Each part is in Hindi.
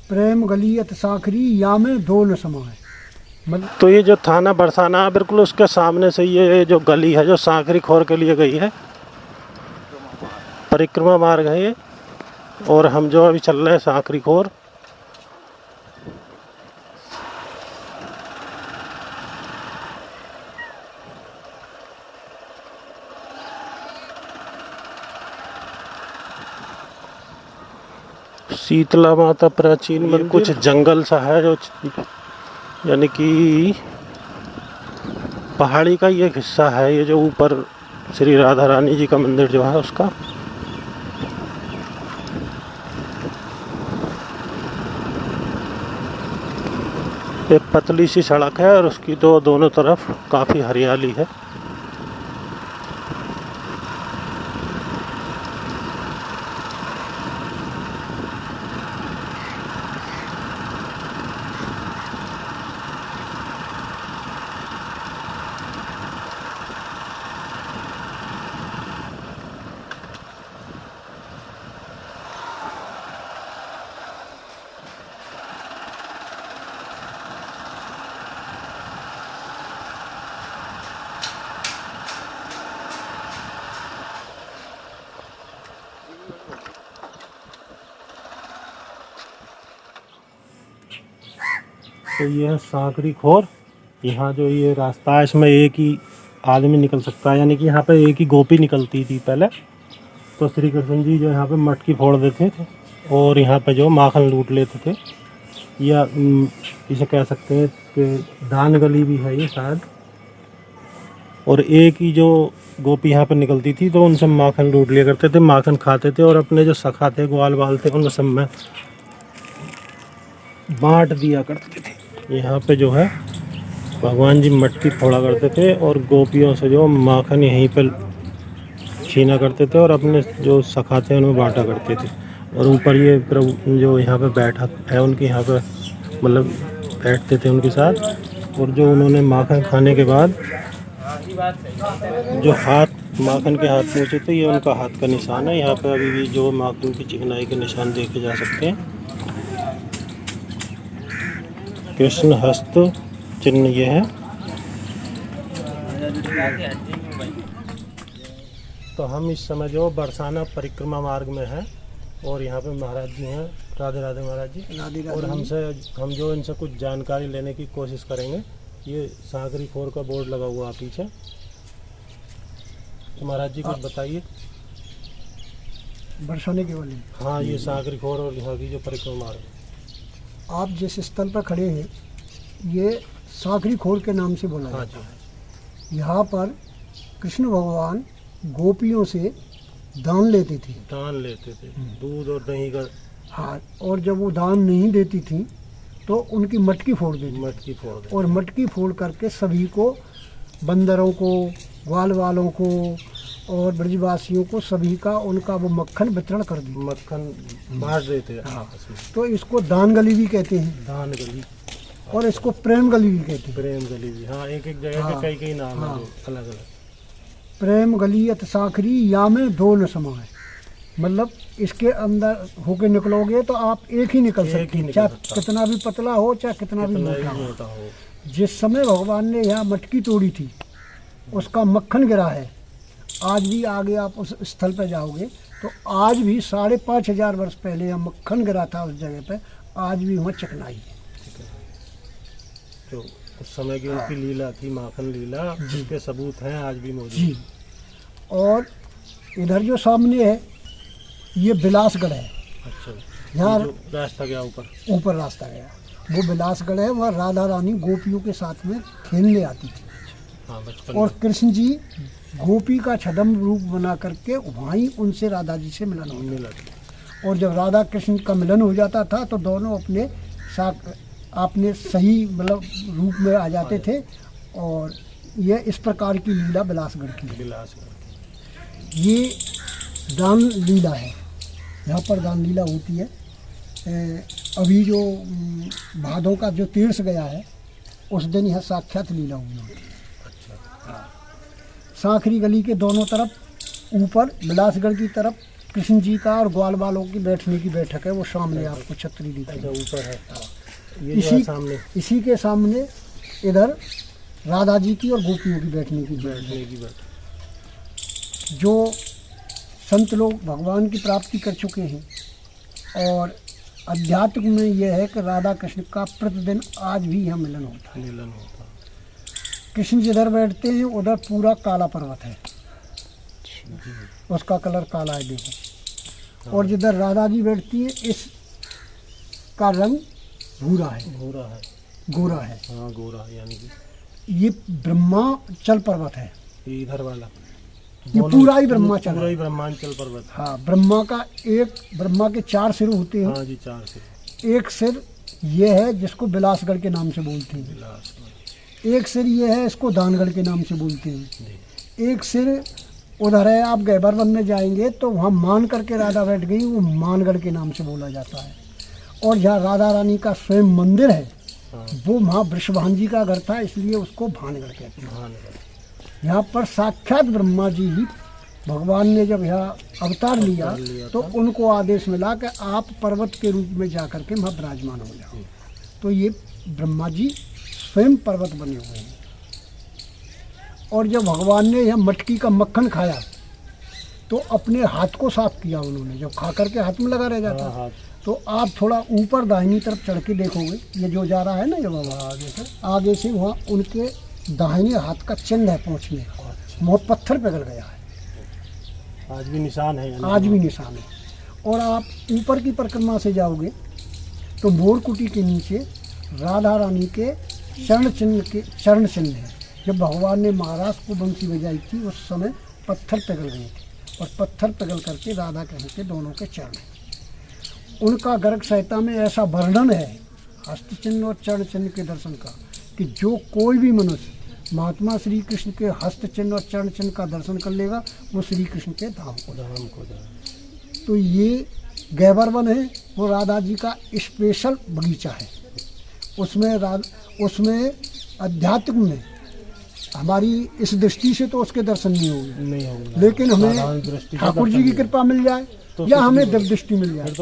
प्रेम गली अत साखरी या में दो न समाए। मतलब तो ये जो थाना बरसाना है बिल्कुल उसके सामने से ये जो गली है जो सांकरी खोर के लिए गई है, परिक्रमा मार्ग है ये। और हम जो अभी चल रहे हैं सांकरी खोर। शीतला माता प्राचीन मंदिर, कुछ जंगल सा है जो यानी कि पहाड़ी का ये हिस्सा है, ये जो ऊपर श्री राधा रानी जी का मंदिर जो है उसका। एक पतली सी सड़क है और उसकी दोनों तरफ काफ़ी हरियाली है। तो ये है सांकरी खोर। यहाँ जो ये रास्ता है इसमें एक ही आदमी निकल सकता है, यानी कि यहाँ पे एक ही गोपी निकलती थी पहले। तो श्री कृष्ण जी जो यहाँ पे मटकी फोड़ देते थे और यहाँ पे जो माखन लूट लेते थे, या इसे कह सकते हैं कि दान गली भी है ये शायद। और एक ही जो गोपी यहाँ पे निकलती थी तो उनसे माखन लूट लिया करते थे, माखन खाते थे और अपने जो सखा थे ग्वाल बाल थे उन सब में बांट दिया करते थे। यहाँ पे जो है भगवान जी मटकी फोड़ा करते थे और गोपियों से जो माखन यहीं पर छीना करते थे और अपने जो सखा थे उनमें बांटा करते थे। और ऊपर ये प्रभु जो यहाँ पे बैठा है उनके यहाँ पे मतलब बैठते थे उनके साथ। और जो उन्होंने माखन खाने के बाद जो हाथ माखन के हाथ पहुँचे थे, ये उनका हाथ का निशान है। यहाँ पे अभी भी जो माखन की चिकनाई के निशान देखे जा सकते हैं। कृष्ण हस्त चिन्ह ये है। तो हम इस समय जो बरसाना परिक्रमा मार्ग में हैं और यहाँ पे महाराज जी हैं, राधे राधे महाराज जी। राधे राधे। और हम जो इनसे कुछ जानकारी लेने की कोशिश करेंगे। ये सांकरी खोर का बोर्ड लगा हुआ है पीछे। तो महाराज जी कुछ बताइए बरसाने के वाले। हाँ, ये सांकरी खोर और यहाँ की जो परिक्रमा मार्ग है। आप जिस स्थल पर खड़े हैं ये सांकरी खोर के नाम से बोला जाता है। यहाँ पर कृष्ण भगवान गोपियों से दान लेते थे। दूध और दही का। हाँ, और जब वो दान नहीं देती थी तो उनकी मटकी फोड़ देती। और मटकी फोड़ करके सभी को, बंदरों को, ग्वाल वालों को और ब्रजवासियों को, सभी का उनका वो मक्खन वितरण कर दी। मक्खन बांट देते हैं। हाँ, तो इसको दान गली भी कहते हैं। दान गली। और इसको प्रेम गली भी कहते हैं। प्रेम गली भी। हाँ, एक एक जगह के कई नाम हैं अलग अलग। प्रेम गली अत साखरी या में दो न समाए। मतलब इसके अंदर होके निकलोगे तो आप एक ही निकल सकते हैं, चाहे कितना भी पतला हो चाहे कितना भी मोटा हो। जिस समय भगवान ने यहाँ मटकी तोड़ी थी उसका मक्खन गिरा है। आज भी आगे आप उस स्थल पर जाओगे तो आज भी 5,500 वर्ष पहले यहाँ मक्खन गिरा था उस जगह पे। आज भी वहाँ चिकनाई है। तो उस समय की उनकी लीला थी, माखन लीला, जिसके सबूत हैं आज भी मौजूद जी। और इधर जो सामने है ये बिलासगढ़ है। अच्छा, यहाँ रास्ता गया ऊपर रास्ता गया, वो बिलासगढ़ है। वहाँ राधा रानी गोपियों के साथ में खेलने आती थी। हाँ, और कृष्ण जी गोपी का छद्म रूप बना करके वहीं उनसे राधा जी से मिलन होता था। और जब राधा कृष्ण का मिलन हो जाता था तो दोनों अपने सही मतलब रूप में आ जाते थे। और ये इस प्रकार की लीला बिलासगढ़ की है। ये दान लीला है, यहाँ पर दान लीला होती है। अभी जो भादों का जो तीर्थ गया है उस दिन यह साक्षात लीला हुई होती है। सांकरी गली के दोनों तरफ ऊपर बिलासगढ़ की तरफ कृष्ण जी का और ग्वाल वालों की बैठने की बैठक है, वो सामने आपको छतरी दिखाई ऊपर है ये जो है सामने, इसी के सामने इधर राधा जी की और गोपियों की बैठने की बैठक। जो संत लोग भगवान की प्राप्ति कर चुके हैं और अध्यात्म में यह है कि राधा कृष्ण का प्रतिदिन आज भी यहाँ मिलन होता है। कृष्ण जिधर बैठते हैं उधर पूरा काला पर्वत है, उसका कलर काला है देखो, और जिधर राधा जी बैठती है इस का रंग भूरा है, गोरा है। हाँ गोरा, यानी कि ये ब्रह्माचल पर्वत है, ये इधर वाला ये पूरा ही ब्रह्माचल, पूरा ही ब्रह्मांचल पर्वत। हाँ, ब्रह्मा के 4 सिर होते हैं। हाँ जी, 4 सिर। एक सिर ये है जिसको बिलासगढ़ के नाम से बोलते हैं, एक सिर ये है इसको दानगढ़ के नाम से बोलते हैं, एक सिर उधर है, आप गैबर वन में जाएंगे तो वहाँ मान करके राधा बैठ गई, वो मानगढ़ के नाम से बोला जाता है। और जहाँ राधा रानी का स्वयं मंदिर है वो वहाँ वृषभान जी का घर था, इसलिए उसको भानगढ़ कहते हैं। यहाँ पर साक्षात ब्रह्मा जी ही भगवान ने जब यहाँ अवतार लिया तो उनको आदेश मिला कि आप पर्वत के रूप में जा करके वहाँ विराजमान हो जाओ। तो ये ब्रह्मा जी स्वयं पर्वत बने हुए हैं। और जब भगवान ने यह मटकी का मक्खन खाया तो अपने हाथ को साफ किया उन्होंने, जब खा करके हाथ में लगा रह जाता। तो आप थोड़ा ऊपर दाहिनी तरफ चढ़ के देखोगे, ये जो जा रहा है ना, ये बाबा आगे से वहाँ उनके दाहिने हाथ का चिन्ह है पहुँचने का, वो पत्थर पिघल गया है, आज भी निशान है, आज भी निशान है। और आप ऊपर की परिक्रमा से जाओगे तो मोरकुटी के नीचे राधा रानी के चरण चिन्ह है। जब भगवान ने महाराज को बंसी बजाई थी उस समय पत्थर पिघल गए थे, और पत्थर पिघल करके राधा कृष्ण के दोनों के चरण हैं। उनका गर्ग संहिता में ऐसा वर्णन है हस्त चिन्ह और चरण चिन्ह के दर्शन का कि जो कोई भी मनुष्य महात्मा श्री कृष्ण के हस्त चिन्ह और चरण चिन्ह का दर्शन कर लेगा वो श्री कृष्ण के धाम को जाए। तो ये गैबर वन है, वो राधा जी का स्पेशल बगीचा है। उसमें अध्यात्म में हमारी इस दृष्टि से तो उसके दर्शन नहीं होंगे, लेकिन हमें ठाकुर जी की कृपा मिल जाए तो या हमें दृष्टि मिल जाए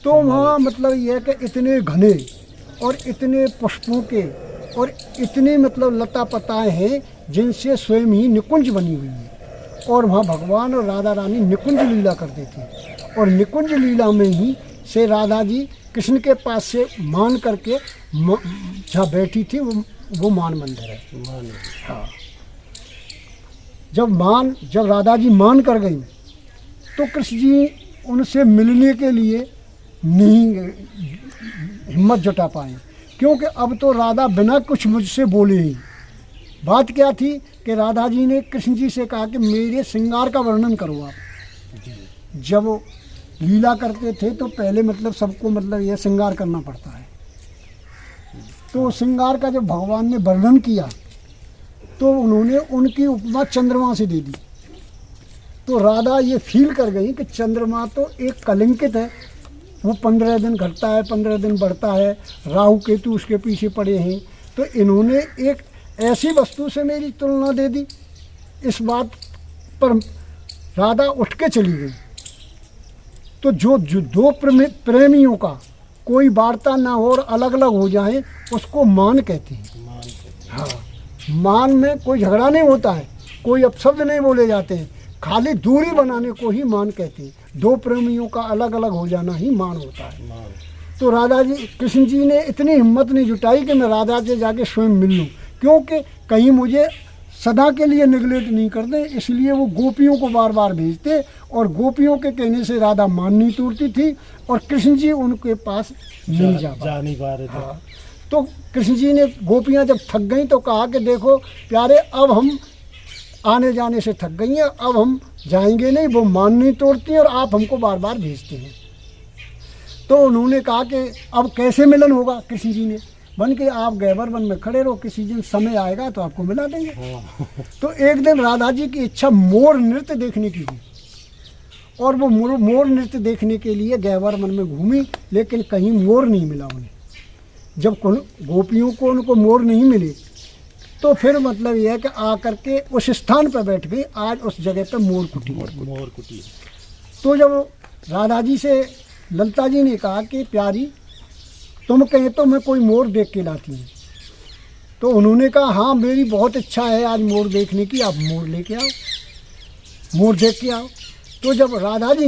तो वहाँ मतलब ये है कि इतने घने और इतने पुष्पों के और इतने मतलब लता पताएं हैं जिनसे स्वयं ही निकुंज बनी हुई है। और वहाँ भगवान और राधा रानी निकुंज लीला करते थे, और निकुंज लीला में ही से राधा जी कृष्ण के पास से मान करके जहाँ बैठी थी वो मान मंदिर है। हाँ, जब राधा जी मान कर गई तो कृष्ण जी उनसे मिलने के लिए नहीं हिम्मत जुटा पाए, क्योंकि अब तो राधा बिना कुछ मुझसे बोले ही। बात क्या थी कि राधा जी ने कृष्ण जी से कहा कि मेरे श्रृंगार का वर्णन करो आप। जब लीला करते थे तो पहले मतलब सबको मतलब यह श्रृंगार करना पड़ता है। तो श्रृंगार का जब भगवान ने वर्णन किया तो उन्होंने उनकी उपमा चंद्रमा से दे दी। तो राधा ये फील कर गई कि चंद्रमा तो एक कलंकित है, वो 15 दिन घटता है, 15 दिन बढ़ता है, राहु केतु उसके पीछे पड़े हैं, तो इन्होंने एक ऐसी वस्तु से मेरी तुलना दे दी। इस बात पर राधा उठ के चली गई। तो जो दो प्रेमियों का कोई वार्ता ना हो और अलग अलग हो जाए उसको मान कहते हैं। हाँ, मान में कोई झगड़ा नहीं होता है, कोई अपशब्द नहीं बोले जाते हैं, खाली दूरी बनाने को ही मान कहते हैं। दो प्रेमियों का अलग अलग हो जाना ही मान होता है। तो राधा जी कृष्ण जी ने इतनी हिम्मत नहीं जुटाई कि मैं राधा से जाके स्वयं मिल लूँ, क्योंकि कहीं मुझे सदा के लिए निगलेक्ट नहीं कर दे, इसलिए वो गोपियों को बार बार भेजते, और गोपियों के कहने से राधा मान नहीं तोड़ती थी और कृष्ण जी उनके पास नहीं जा नहीं पा रहे थे। हाँ, तो कृष्ण जी ने, गोपियाँ जब थक गई तो कहा कि देखो प्यारे, अब हम आने जाने से थक गई हैं, अब हम जाएंगे नहीं, वो मान नहीं तोड़ती और आप हमको बार बार भेजते हैं। तो उन्होंने कहा कि अब कैसे मिलन होगा। कृष्ण जी ने बन के आप गैबर वन में खड़े रहो, किसी दिन समय आएगा तो आपको मिला देंगे। तो एक दिन राधा जी की इच्छा मोर नृत्य देखने की थी, और वो मोर नृत्य देखने के लिए गैबर वन में घूमी, लेकिन कहीं मोर नहीं मिला उन्हें। जब गोपियों को उनको मोर नहीं मिले तो फिर मतलब यह है कि आकर के उस स्थान पर बैठ गई। आज उस जगह पर मोर कुटी। तो जब राधा जी से ललिता जी ने कहा कि प्यारी तुम कहे तो मैं कोई मोर देख के लाती हूँ, तो उन्होंने कहा हाँ मेरी बहुत इच्छा है आज मोर देखने की, आप मोर लेके आओ, मोर देख के आओ। तो जब राधा जी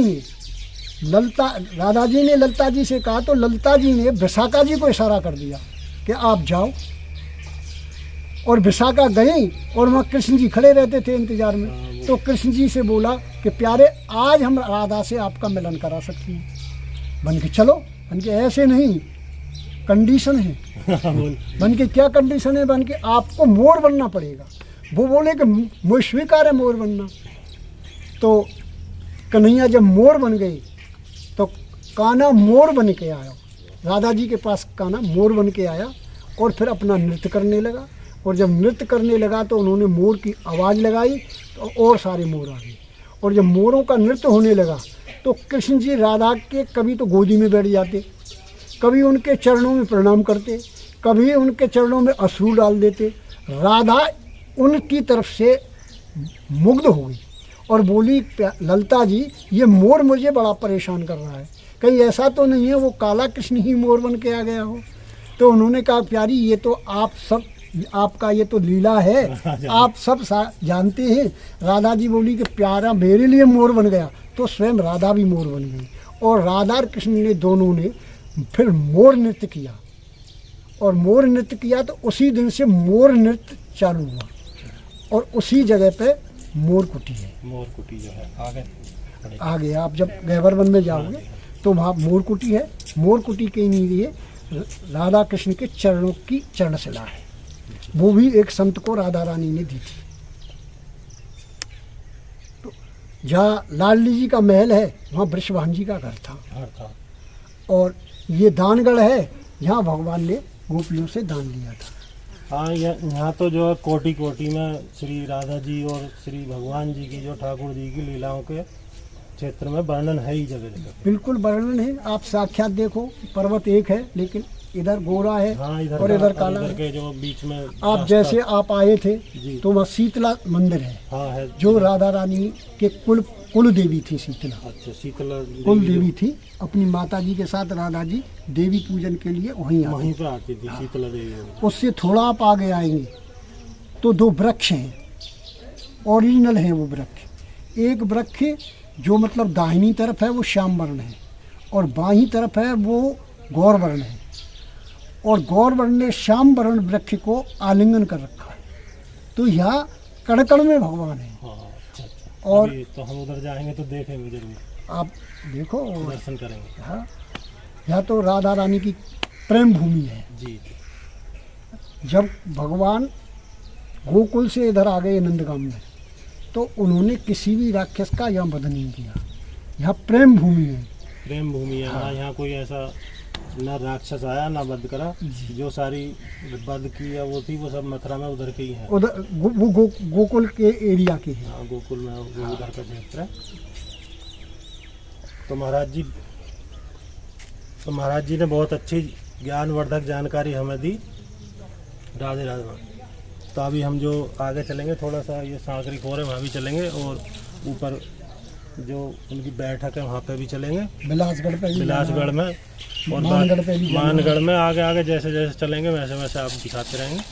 ने ललिता जी से कहा तो ललिता जी ने विशाखा जी को इशारा कर दिया कि आप जाओ, और विशाखा गई और वहाँ कृष्ण जी खड़े रहते थे इंतजार में। तो कृष्ण जी से बोला कि प्यारे आज हम राधा से आपका मिलन करा सकते हैं, बन के चलो। बन के ऐसे नहीं, कंडीशन है। बन के क्या कंडीशन है? बन के आपको मोर बनना पड़ेगा। वो बोले कि मुझे स्वीकार है मोर बनना। तो कन्हैया जब मोर बन गई तो कान्हा मोर बन के आया, राधा जी के पास कान्हा मोर बन के आया और फिर अपना नृत्य करने लगा। और जब नृत्य करने लगा तो उन्होंने मोर की आवाज़ लगाई तो और सारे मोर आ गए। और जब मोरों का नृत्य होने लगा तो कृष्ण जी राधा के कभी तो गोदी में बैठ जाते, कभी उनके चरणों में प्रणाम करते, कभी उनके चरणों में अश्रु डाल देते। राधा उनकी तरफ से मुग्ध हो गई और बोली ललिता जी ये मोर मुझे बड़ा परेशान कर रहा है, कहीं ऐसा तो नहीं है वो काला कृष्ण ही मोर बन के आ गया हो। तो उन्होंने कहा प्यारी ये तो आप सब, आपका ये तो लीला है, आप सब जानते हैं। राधा जी बोली कि प्यारा मेरे लिए मोर बन गया, तो स्वयं राधा भी मोर बन गई। और राधा और कृष्ण ने दोनों ने फिर मोर नृत्य किया, और मोर नृत्य किया तो उसी दिन से मोर नृत्य चालू हुआ। और उसी जगह पे मोर कुटी है। मोर कुटी जो है आगे आप जब गहवर वन में जाओगे तो वहाँ मोर कुटी है। मोर कुटी के लिए राधा कृष्ण के चरणों की चरणशिला है, वो भी एक संत को राधा रानी ने दी थी। तो जहाँ लाडली जी का महल है वहाँ वृषभान जी का घर था। और ये दानगढ़ है, यहाँ भगवान ने गोपियों से दान लिया था। हाँ, यहाँ तो जो है कोटि कोटि में श्री राधा जी और श्री भगवान जी की जो ठाकुर जी की लीलाओं के क्षेत्र में वर्णन है ही जगह जगह। बिल्कुल वर्णन है। आप साक्षात देखो, पर्वत एक है लेकिन इधर गोरा है। हाँ, और इधर काला है। के जो बीच में आप जैसे आप आए थे तो वहाँ शीतला मंदिर है। हाँ है, जो राधा रानी के कुल देवी थी शीतला। अच्छा, शीतला कुल देवी थी। अपनी माता जी के साथ राधा जी देवी पूजन के लिए वहीं पे आती थी शीतला देवी। उससे थोड़ा आप आगे आएंगे तो दो वृक्ष हैं, ओरिजिनल हैं वो वृक्ष। एक वृक्ष जो मतलब दाहिनी तरफ है वो श्याम वर्ण है और बाईं तरफ है वो गौर वर्ण है। और गौर वर्ण ने श्याम वर्ण वृक्ष को आलिंगन कर रखा है। तो यहाँ कड़कड़ में भगवान है। अच्छा। और तो हम उधर जाएंगे तो देखेंगे जरूर, आप देखो दर्शन करेंगे। हाँ, यहाँ तो राधा रानी की प्रेम भूमि है जी। जब भगवान गोकुल से इधर आ गए नंदगाम में तो उन्होंने किसी भी राक्षस का यहाँ वध नहीं किया। यहाँ प्रेम भूमि है। प्रेम भूमि है। हाँ। यहाँ कोई ऐसा ना राक्षस आया ना वध करा। जो सारी वध की है वो थी वो सब मथुरा में उधर के ही है। उधर वो गोकुल के एरिया के है। हाँ, गोकुल में वो उधर का क्षेत्र है। तो महाराज जी ने बहुत अच्छी ज्ञानवर्धक जानकारी हमें दी। राधे राधे। तो अभी हम जो आगे चलेंगे थोड़ा सा ये सांकरी खोर है वहाँ भी चलेंगे और ऊपर जो उनकी बैठक है वहाँ पे भी चलेंगे। बिलासगढ़ में और मानगढ़ में आगे जैसे जैसे चलेंगे वैसे वैसे आप दिखाते रहेंगे।